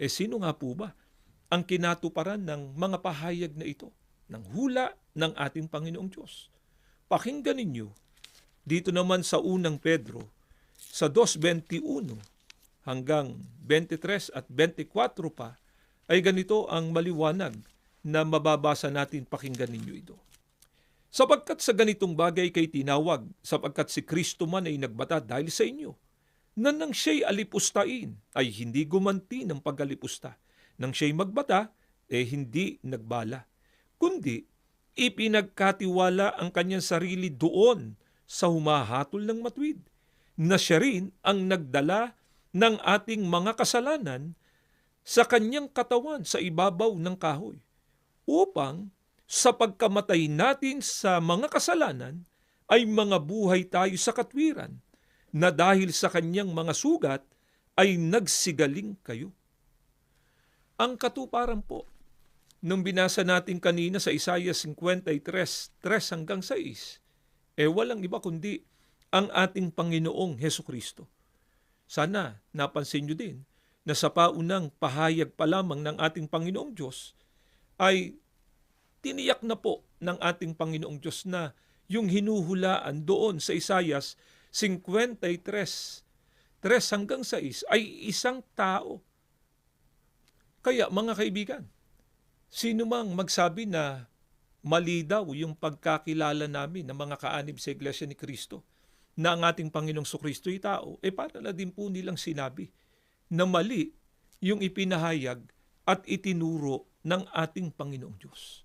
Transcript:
Sino nga po ba ang kinatuparan ng mga pahayag na ito, ng hula ng ating Panginoong Diyos? Pakinggan ninyo dito naman sa unang Pedro, sa 2:21 hanggang 23 at 24 pa, ay ganito ang maliwanag na mababasa natin. Pakinggan ninyo ito. Sapagkat sa ganitong bagay kay tinawag, sapagkat si Kristo man ay nagbata dahil sa inyo, na nang siya'y alipustain, ay hindi gumanti ng pag-alipusta. Nang siya'y magbata, hindi nagbala. Kundi, ipinagkatiwala ang kanyang sarili doon sa humahatol ng matuwid, na siya rin ang nagdala ng ating mga kasalanan sa kanyang katawan sa ibabaw ng kahoy, upang sa pagkamatay natin sa mga kasalanan ay mga buhay tayo sa katwiran, na dahil sa kanyang mga sugat ay nagsigaling kayo. Ang katuparan po nung binasa natin kanina sa Isaiah 53:3 hanggang 6, walang iba kundi ang ating Panginoong Hesukristo. Sana napansin nyo din na sa paunang pahayag pa lamang ng ating Panginoong Diyos ay tiniyak na po ng ating Panginoong Diyos na yung hinuhulaan doon sa Isaiah 53:3 hanggang 6 ay isang tao. Kaya mga kaibigan, sino mang magsabi na mali daw yung pagkakilala namin ng mga kaanib sa Iglesia ni Cristo, na ang ating Panginoong Sukristo'y tao, para na din po nilang sinabi na mali yung ipinahayag at itinuro ng ating Panginoong Diyos.